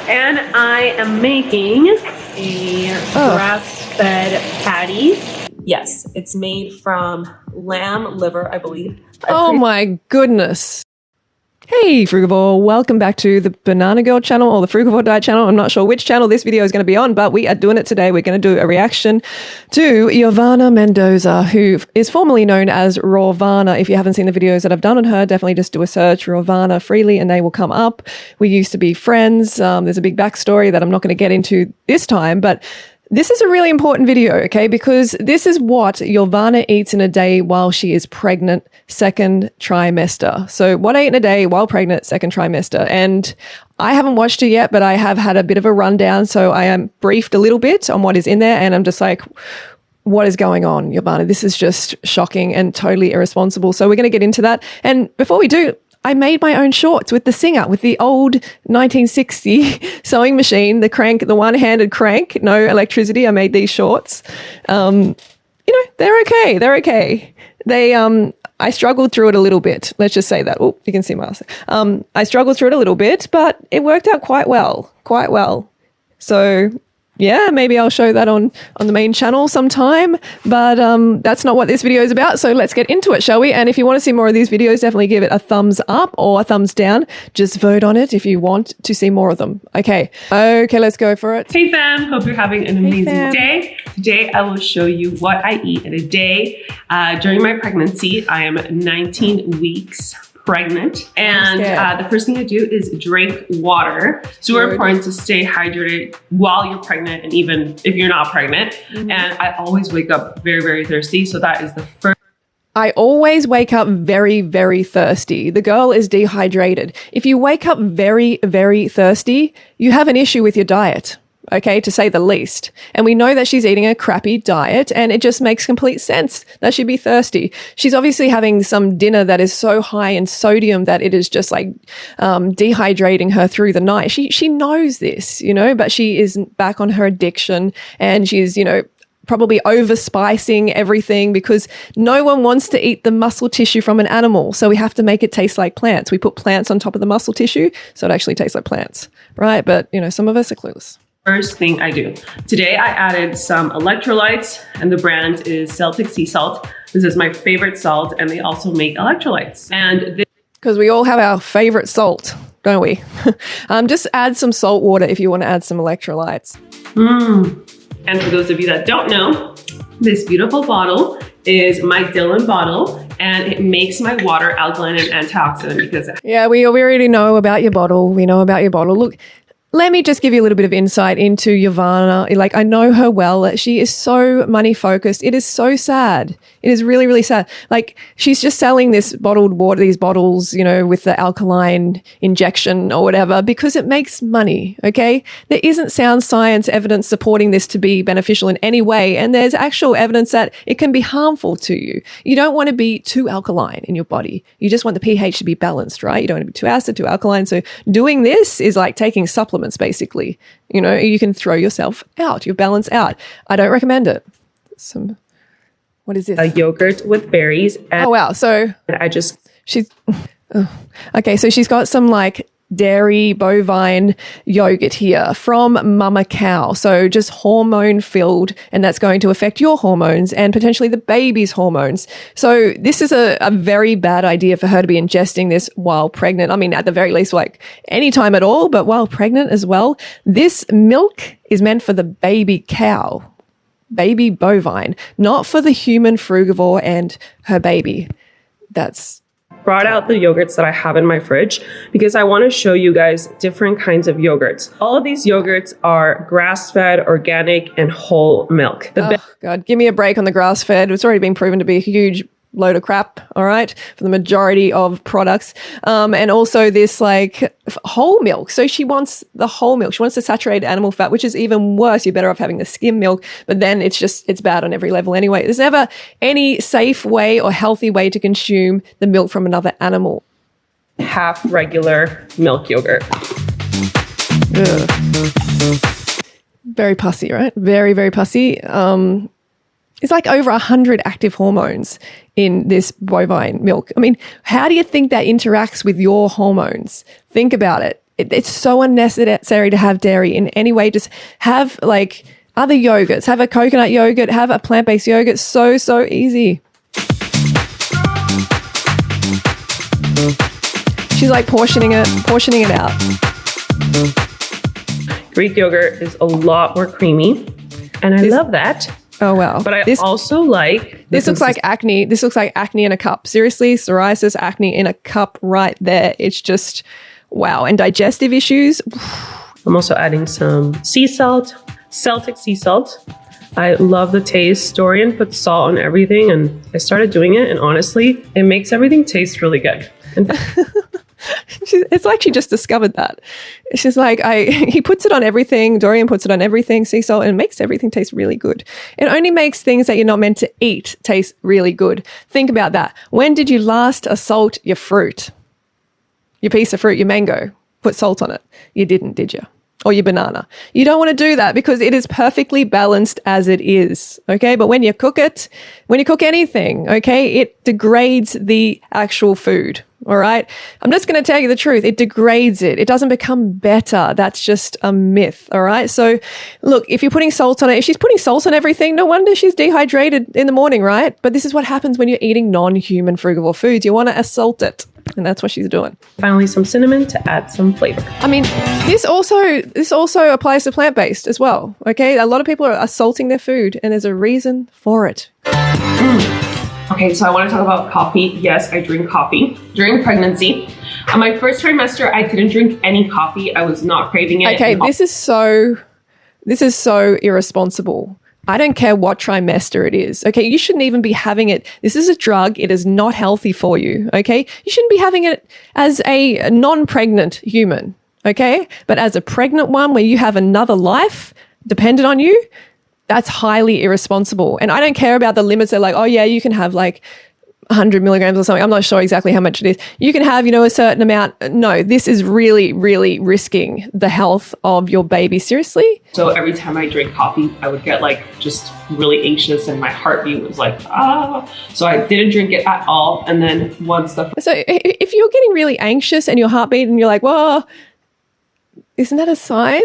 And I am making a grass-fed patty. Yes, it's made from lamb liver, I believe. Oh my goodness. Hey Frugivore, welcome back to the Banana Girl channel or the Frugivore Diet channel. I'm not sure which channel this video is going to be on, but we are doing it today. We're going to do a reaction to Yovana Mendoza, who is formerly known as Rawvana. If you haven't seen the videos that I've done on her, definitely just do a search, Rawvana Freelee, and they will come up. We used to be friends. There's a big backstory that I'm not going to get into this time, but this is a really important video, okay, because this is what Yovana eats in a day while she is pregnant, second trimester. So what I eat in a day while pregnant, second trimester. And I haven't watched it yet, but I have had a bit of a rundown. So I am briefed a little bit on what is in there. And I'm just like, what is going on, Yovana? This is just shocking and totally irresponsible. So we're going to get into that. And before we do, I made my own shorts with the Singer, with the old 1960 sewing machine, the crank, the one-handed crank, no electricity. I made these shorts. You know, they're okay. They're okay. I struggled through it a little bit. Let's just say that. Oh, you can see my I struggled through it a little bit, but it worked out quite well. So yeah, maybe I'll show that on the main channel sometime, but that's not what this video is about. So let's get into it, shall we? And if you want to see more of these videos, definitely give it a thumbs up or a thumbs down. Just vote on it if you want to see more of them. Okay, let's go for it. Hey fam, hope you're having an amazing day. Today I will show you what I eat in a day. During my pregnancy, I am 19 weeks pregnant, and the first thing I do is drink water. Super important to stay hydrated while you're pregnant and even if you're not pregnant. And I always wake up very, very thirsty. So that is the first. I always wake up very, very thirsty. The girl is dehydrated. If you wake up very, very thirsty, you have an issue with your diet. Okay, to say the least. And we know that she's eating a crappy diet, and it just makes complete sense that she'd be thirsty. She's obviously having some dinner that is so high in sodium that it is just like dehydrating her through the night. She knows this, you know, but she is back on her addiction, and she's, you know, probably over-spicing everything because no one wants to eat the muscle tissue from an animal. So we have to make it taste like plants. We put plants on top of the muscle tissue, so it actually tastes like plants, right? But, you know, some of us are clueless. First thing I do. Today I added some electrolytes, and the brand is Celtic Sea Salt. This is my favorite salt, and they also make electrolytes. And because we all have our favorite salt, don't we? Just add some salt water if you want to add some electrolytes. And for those of you that don't know, this beautiful bottle is my Dylan bottle, and it makes my water alkaline and antioxidant because yeah, we already know about your bottle. We know about your bottle. Look, let me just give you a little bit of insight into Yovana. Like, I know her well. She is so money focused. It is so sad. It is really, really sad. Like, she's just selling this bottled water, these bottles, you know, with the alkaline injection or whatever, because it makes money, okay? There isn't sound science evidence supporting this to be beneficial in any way, and there's actual evidence that it can be harmful to you. You don't want to be too alkaline in your body. You just want the pH to be balanced, right? You don't want to be too acid, too alkaline. So doing this is like taking supplements, basically. You know, you can throw yourself out, your balance out. I don't recommend it. What is this? A yogurt with berries. Oh, wow. So okay, so she's got some like dairy bovine yogurt here from mama cow. So just hormone filled, and that's going to affect your hormones and potentially the baby's hormones. So this is a very bad idea for her to be ingesting this while pregnant. I mean, at the very least, like any time at all, but while pregnant as well. This milk is meant for the baby cow, baby bovine, not for the human frugivore and her baby. That's brought out the yogurts that I have in my fridge because I want to show you guys different kinds of yogurts. All of these yogurts are grass-fed, organic, and whole milk. Oh, God, give me a break on the grass-fed. It's already been proven to be a huge load of crap, all right, for the majority of products. And also this like whole milk. So she wants the whole milk. She wants the saturated animal fat, which is even worse. You're better off having the skim milk, but then it's bad on every level anyway. There's never any safe way or healthy way to consume the milk from another animal. Half regular milk yogurt. Ugh. Very pussy, right? Very, very pussy. It's like over 100 active hormones in this bovine milk. I mean, how do you think that interacts with your hormones? Think about it. It's so unnecessary to have dairy in any way. Just have like other yogurts, have a coconut yogurt, have a plant-based yogurt. So easy. She's like portioning it out. Greek yogurt is a lot more creamy, and I love that. Oh wow! But I also like this looks like acne. This looks like acne in a cup. Seriously, psoriasis, acne in a cup right there. It's just wow. And digestive issues. I'm also adding some sea salt, Celtic sea salt. I love the taste. Dorian puts salt on everything, and I started doing it, and honestly, it makes everything taste really good. It's like she just discovered that. She's like, he puts it on everything. Dorian puts it on everything, sea salt, and it makes everything taste really good. It only makes things that you're not meant to eat taste really good. Think about that. When did you last salt your fruit? Your piece of fruit, your mango, put salt on it. You didn't, did you? Or your banana. You don't want to do that because it is perfectly balanced as it is, okay? But when you cook anything, okay, it degrades the actual food, all right? I'm just going to tell you the truth. It degrades it. It doesn't become better. That's just a myth, all right? So look, if you're putting salt on it, if she's putting salt on everything, no wonder she's dehydrated in the morning, right? But this is what happens when you're eating non-human frugivore foods. You want to assault it. And that's what she's doing. Finally, some cinnamon to add some flavor. I mean, this also applies to plant-based as well, okay? A lot of people are assaulting their food, and there's a reason for it. Okay, so I want to talk about coffee. Yes, I drink coffee during pregnancy. On my first trimester, I didn't drink any coffee. I was not craving it. Okay, this is so irresponsible. I don't care what trimester it is, okay? You shouldn't even be having it. This is a drug. It is not healthy for you, okay? You shouldn't be having it as a non-pregnant human, okay? But as a pregnant one where you have another life dependent on you, that's highly irresponsible. And I don't care about the limits. They're like, oh yeah, you can have like 100 milligrams or something. I'm not sure exactly how much it is. You can have, a certain amount. No, this is really, really risking the health of your baby. Seriously. So every time I drink coffee, I would get like just really anxious and my heartbeat was like, ah. So I didn't drink it at all. And then So if you're getting really anxious and your heartbeat and you're like, well, isn't that a sign?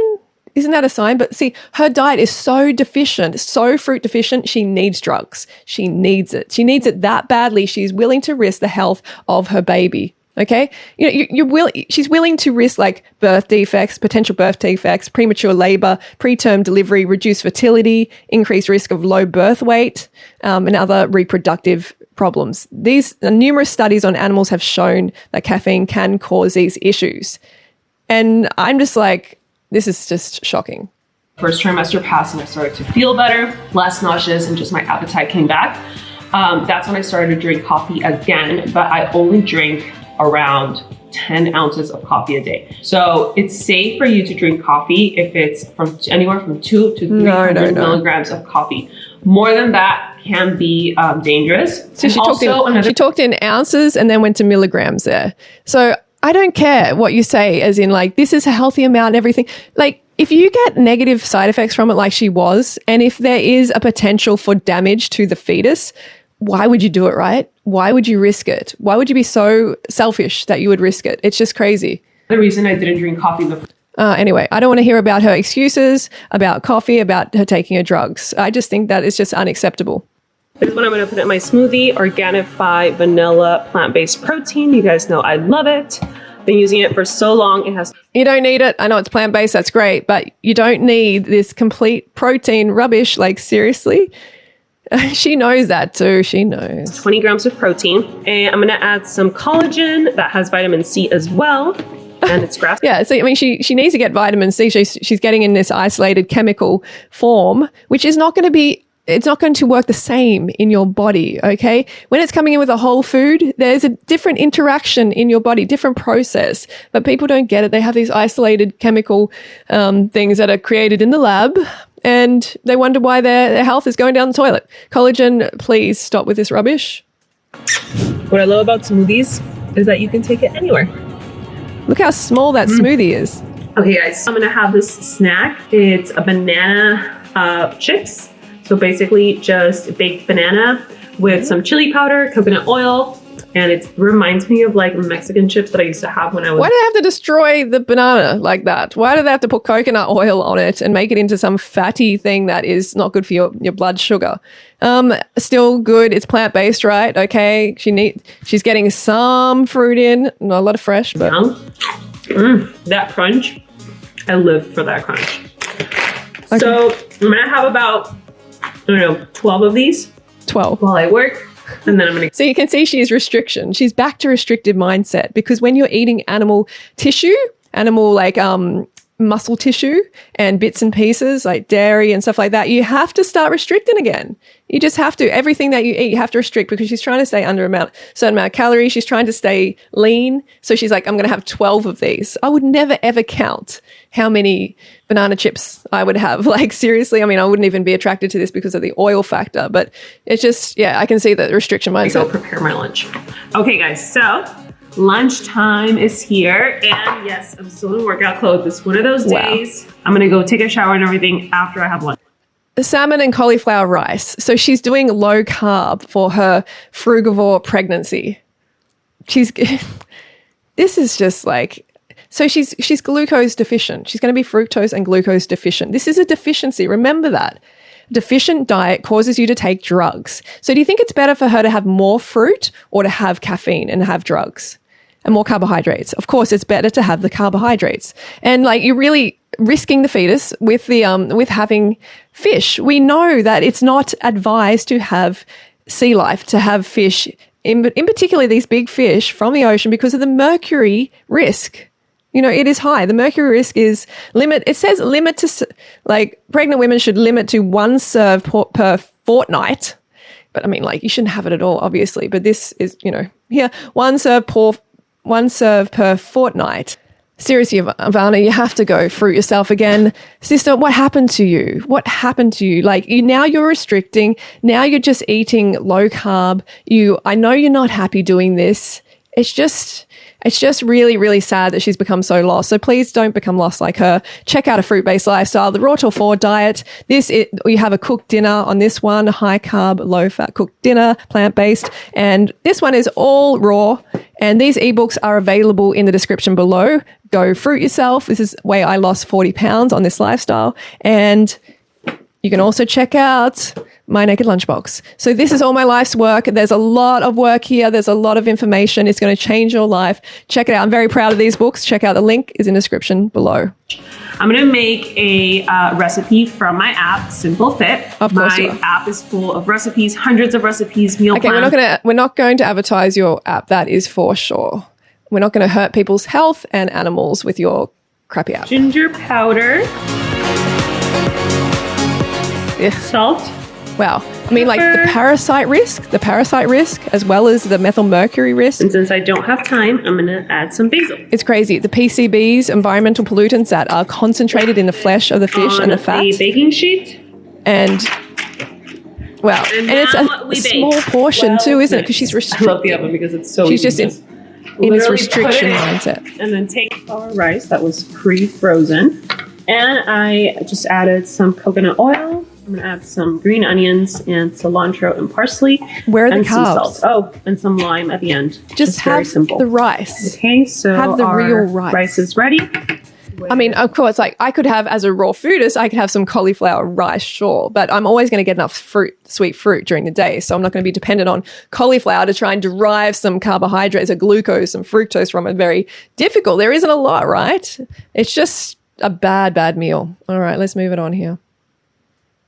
Isn't that a sign? But see, her diet is so deficient, so fruit deficient, she needs drugs. She needs it. She needs it that badly. She's willing to risk the health of her baby. Okay? She's willing to risk like birth defects, potential birth defects, premature labor, preterm delivery, reduced fertility, increased risk of low birth weight, and other reproductive problems. These numerous studies on animals have shown that caffeine can cause these issues. And I'm just like, this is just shocking. First trimester passed and I started to feel better, less nauseous, and just my appetite came back. That's when I started to drink coffee again, but I only drink around 10 ounces of coffee a day. So it's safe for you to drink coffee if it's from anywhere from 2 to 300 milligrams of coffee. More than that can be dangerous. So she talked in ounces and then went to milligrams there. So I don't care what you say, as in like, this is a healthy amount and everything. Like, if you get negative side effects from it like she was, and if there is a potential for damage to the fetus, why would you do it, right? Why would you risk it? Why would you be so selfish that you would risk it? It's just crazy. The reason I didn't drink coffee before. Anyway, I don't want to hear about her excuses, about coffee, about her taking her drugs. I just think that is just unacceptable. This is what I'm going to put in my smoothie, Organifi vanilla plant-based protein. You guys know I love it. Been using it for so long. You don't need it. I know it's plant-based. That's great. But you don't need this complete protein rubbish. Like, seriously? She knows that too. She knows. 20 grams of protein. And I'm going to add some collagen that has vitamin C as well. And it's grass. Yeah. So, I mean, she needs to get vitamin C. She's getting in this isolated chemical form, which is not going to be... It's not going to work the same in your body, okay? When it's coming in with a whole food, there's a different interaction in your body, different process. But people don't get it. They have these isolated chemical things that are created in the lab, and they wonder why their health is going down the toilet. Collagen, please stop with this rubbish. What I love about smoothies is that you can take it anywhere. Look how small that smoothie is. Okay, guys, so I'm going to have this snack. It's a banana chips. So basically just baked banana with some chili powder, coconut oil, And it reminds me of like Mexican chips that I used to have when I was... Why do they have to destroy the banana like that? Why do they have to put coconut oil on it and make it into some fatty thing that is not good for your blood sugar? Still good. It's plant-based, right? Okay. She's getting some fruit in. Not a lot of fresh, but... that crunch. I live for that crunch. Okay. So I'm going to have about, 12 of these. 12. While I work. And then I'm going to... So you can see she's restriction. She's back to restricted mindset because when you're eating animal tissue, animal like muscle tissue and bits and pieces like dairy and stuff like that, you have to start restricting again. You just have to. Everything that you eat, you have to restrict because she's trying to stay under certain amount of calories. She's trying to stay lean. So she's like, I'm going to have 12 of these. I would never, ever count how many banana chips I would have. Like, seriously, I mean, I wouldn't even be attracted to this because of the oil factor. But it's just, yeah, I can see the restriction mindset. Go prepare my lunch. Okay, guys, so lunchtime is here. And yes, I'm still in workout clothes. It's one of those days. Wow. I'm going to go take a shower and everything after I have lunch. Salmon and cauliflower rice. So she's doing low carb for her frugivore pregnancy. This is just like, so she's glucose deficient. She's going to be fructose and glucose deficient. This is a deficiency. Remember that. Deficient diet causes you to take drugs. So do you think it's better for her to have more fruit or to have caffeine and have drugs and more carbohydrates? Of course, it's better to have the carbohydrates. And like, you're really risking the fetus with the with having fish. We know that it's not advised to have sea life, to have fish, in particular these big fish from the ocean because of the mercury risk. You know, it is high. The mercury risk is limit. It says limit to, like, pregnant women should limit to 1 serve per fortnight. But I mean, like, you shouldn't have it at all, obviously. But this is, here, 1 serve per fortnight. Seriously, Yovana, you have to go fruit yourself again. Sister, what happened to you? What happened to you? Like, now you're restricting. Now you're just eating low carb. I know you're not happy doing this. It's just really, really sad that she's become so lost. So please don't become lost like her. Check out a fruit-based lifestyle, the Raw till 4 diet. You have a cooked dinner on this one, high carb, low fat cooked dinner, plant-based. And this one is all raw. And these ebooks are available in the description below. Go fruit yourself. This is the way I lost 40 pounds on this lifestyle. And you can also check out My Naked Lunchbox. So this is all my life's work. There's a lot of work here. There's a lot of information. It's going to change your life. Check it out. I'm very proud of these books. Check out the link is in the description below. I'm going to make a recipe from my app, Simple Fit. Of course my app is full of recipes, hundreds of recipes, meal plans. We're not going to advertise your app. That is for sure. We're not going to hurt people's health and animals with your crappy app. Ginger powder. Salt. Wow. I mean, like the parasite risk, as well as the methylmercury risk. And since I don't have time, I'm going to add some basil. It's crazy. The PCBs, environmental pollutants that are concentrated in the flesh of the fish and the fat. A baking sheet. And, wow. And it's a small portion too, isn't it? Because she's restricted. I love the oven because it's so She's just in this restriction mindset. And then take our rice that was pre-frozen. And I just added some coconut oil. I'm going to add some green onions and cilantro and parsley. Where are the and carbs? Some salt. Oh, and some lime at the end. Just have very simple. The rice. Okay, so have the real rice. Rice is ready. I mean, of course, like I could have, as a raw foodist, I could have some cauliflower rice, sure. But I'm always going to get enough sweet fruit during the day. So I'm not going to be dependent on cauliflower to try and derive some carbohydrates or glucose and fructose from it. Very difficult. There isn't a lot, right? It's just a bad meal. All right, let's move it on here.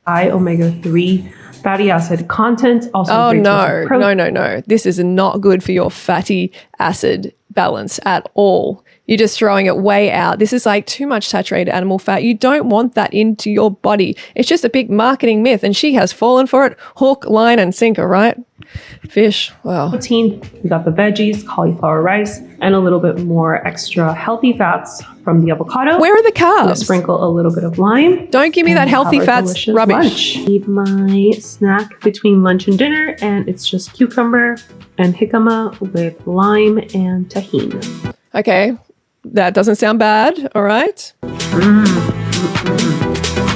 High omega-3 fatty acid content. Also, oh no. This is not good for your fatty acid balance at all. You're just throwing it way out. This is like too much saturated animal fat. You don't want that into your body. It's just a big marketing myth, and she has fallen for it hook, line, and sinker, right? Fish, wow. Protein, we got the veggies, cauliflower rice, and a little bit more extra healthy fats from the avocado. Where are the carbs? Sprinkle a little bit of lime. Don't give me that healthy fats rubbish. I need my snack between lunch and dinner, and it's just cucumber and jicama with lime and tahini. Okay, that doesn't sound bad, all right?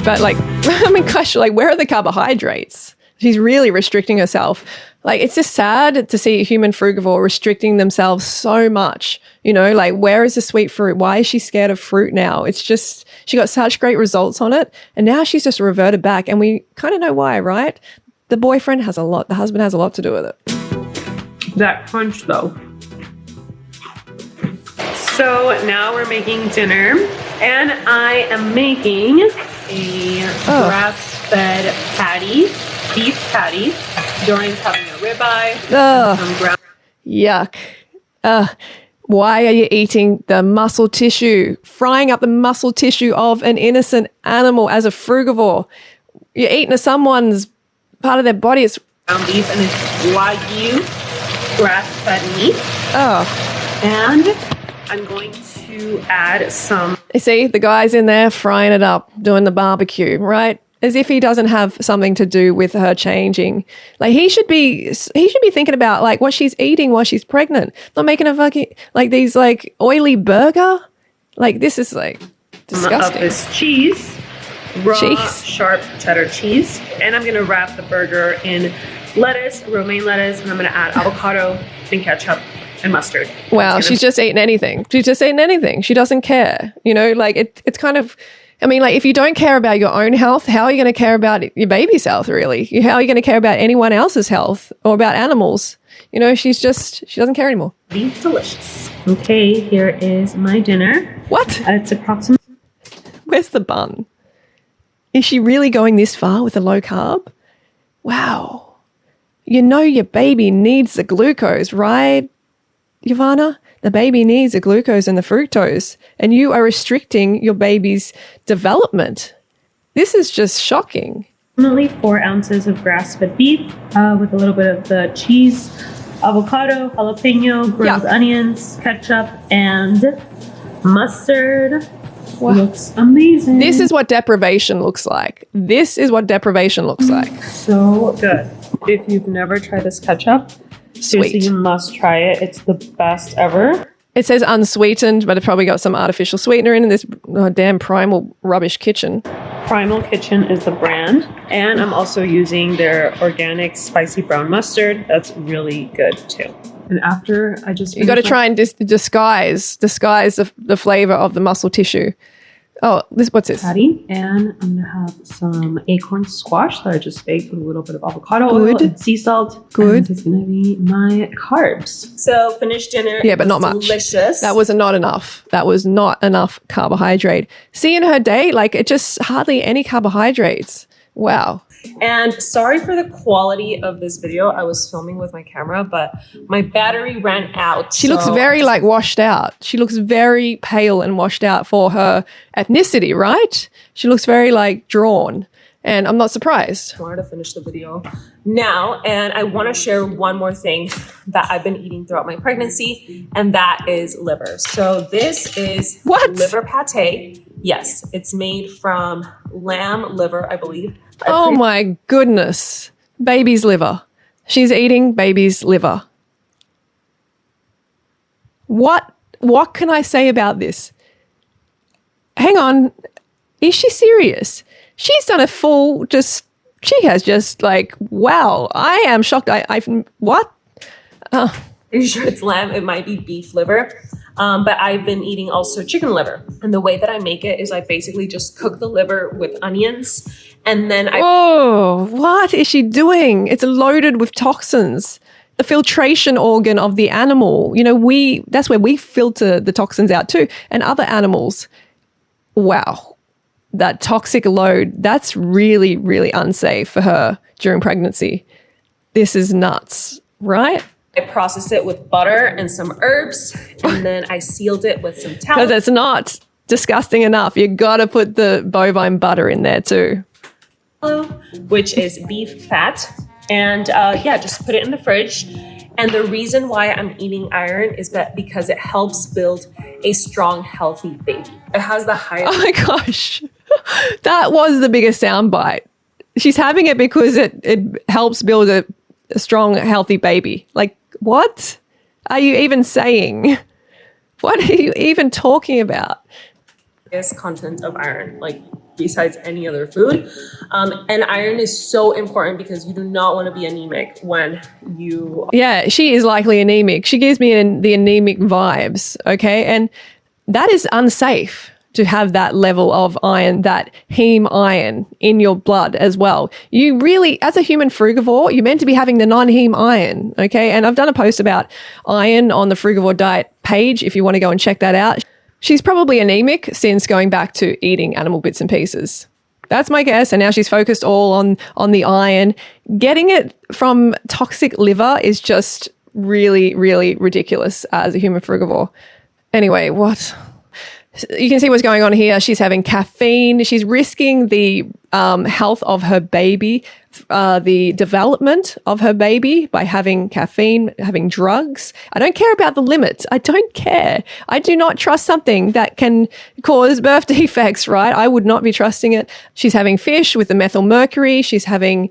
But like, I mean, gosh, like where are the carbohydrates? She's really restricting herself. Like, it's just sad to see a human frugivore restricting themselves so much. You know, like, where is the sweet fruit? Why is she scared of fruit now? It's just, she got such great results on it. And now she's just reverted back. And we kind of know why, right? The boyfriend has a lot, the husband has a lot to do with it. That crunch though. So now we're making dinner, and I am making a grass-fed patty, beef patty. Dorian's having a ribeye. Yuck. Why are you eating the muscle tissue? Frying up the muscle tissue of an innocent animal as a frugivore. You're eating someone's part of their body. It's ground beef, and it's Wagyu grass-fed meat. Oh. And I'm going to add some. You see, the guy's in there frying it up, doing the barbecue, right? As if he doesn't have something to do with her changing. Like, he should be thinking about like what she's eating while she's pregnant. Not making a fucking like these like oily burger. Like, this is like disgusting. Of this cheese, raw sharp cheddar cheese, and I'm gonna wrap the burger in lettuce, romaine lettuce, and I'm gonna add avocado and ketchup and mustard. Wow, she's just eating anything. She's just eating anything. She doesn't care. You know, like it's kind of, I mean, like, if you don't care about your own health, how are you going to care about your baby's health, really? How are you going to care about anyone else's health or about animals? You know, she doesn't care anymore. Beef delicious. Okay, here is my dinner. What? It's approximately. Where's the bun? Is she really going this far with a low carb? Wow. You know your baby needs the glucose, right, Yovana? The baby needs the glucose and the fructose, and you are restricting your baby's development. This is just shocking. Approximately 4 ounces of grass-fed beef with a little bit of the cheese, avocado, jalapeno, grilled onions, ketchup, and mustard. Wow. Looks amazing. This is what deprivation looks like. This is what deprivation looks like. So good. If you've never tried this ketchup, seriously, you must try it. It's the best ever. It says unsweetened, but it's probably got some artificial sweetener in this damn Primal Rubbish Kitchen. Primal Kitchen is the brand. And I'm also using their organic spicy brown mustard. That's really good too. And after I just... You got to try and disguise the flavor of the muscle tissue. Oh, what's this? Patty. And I'm going to have some acorn squash that I just baked with a little bit of avocado oil and sea salt. Good. And this is going to be my carbs. So finished dinner. Yeah, but not much. Delicious. That was not enough. That was not enough carbohydrate. See, in her day, like, it just hardly any carbohydrates. Wow. And sorry for the quality of this video. I was filming with my camera, but my battery ran out. She looks very like washed out. She looks very pale and washed out for her ethnicity, right? She looks very like drawn, and I'm not surprised. I wanted to finish the video now, and I want to share one more thing that I've been eating throughout my pregnancy, and that is liver. So this is liver pate. Yes, it's made from lamb liver, I believe. Oh my goodness. Baby's liver. She's eating baby's liver. What can I say about this? Hang on. Is she serious? She's done a full she has just like, wow, I am shocked. What? Are you sure it's lamb? It might be beef liver. But I've been eating also chicken liver. And the way that I make it is I basically just cook the liver with onions. And then what is she doing? It's loaded with toxins. The filtration organ of the animal. You know, that's where we filter the toxins out too. And other animals. Wow. That toxic load, that's really, really unsafe for her during pregnancy. This is nuts, right? I processed it with butter and some herbs, and then I sealed it with some tallow. Because it's not disgusting enough. You got to put the bovine butter in there too. Which is beef fat. And just put it in the fridge. And the reason why I'm eating iron is because it helps build a strong, healthy baby. It has the highest... Oh my gosh. That was the biggest soundbite. She's having it because it helps build a strong, healthy baby. Like, what are you even saying? What are you even talking about? Content of iron, like besides any other food. And iron is so important because you do not want to be anemic when you... Yeah, she is likely anemic. She gives me the anemic vibes, okay? And that is unsafe to have that level of iron, that heme iron in your blood as well. You really, as a human frugivore, you're meant to be having the non-heme iron, okay? And I've done a post about iron on the Frugivore Diet page if you want to go and check that out. She's probably anemic since going back to eating animal bits and pieces. That's my guess. And now she's focused all on the iron. Getting it from toxic liver is just really, really ridiculous as a human frugivore. Anyway, what? You can see what's going on here. She's having caffeine. She's risking the health of her baby, the development of her baby by having caffeine, having drugs. I don't care about the limits. I don't care. I do not trust something that can cause birth defects, right? I would not be trusting it. She's having fish with the methyl mercury. She's having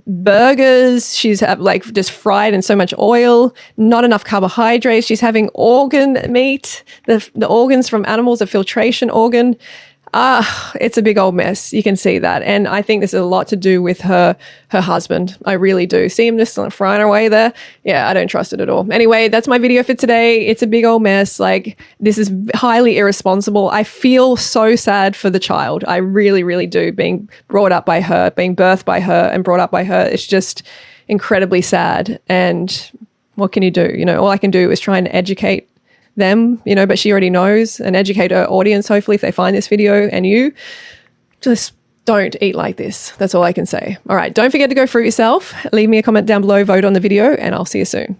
burgers. She's just fried in so much oil, not enough carbohydrates. She's having organ meat, the organs from animals, a filtration organ. It's a big old mess. You can see that. And I think this is a lot to do with her husband. I really do. See him just frying away there? Yeah, I don't trust it at all. Anyway, that's my video for today. It's a big old mess. This is highly irresponsible. I feel so sad for the child. I really, really do. Being brought up by her, being birthed by her and brought up by her. It's just incredibly sad. And what can you do? All I can do is try and educate them, but she already knows, and educate her audience, hopefully, if they find this video. And you just don't eat like this. That's all I can say. All right, don't forget to go fruit yourself. Leave me a comment down below, vote on the video, and I'll see you soon.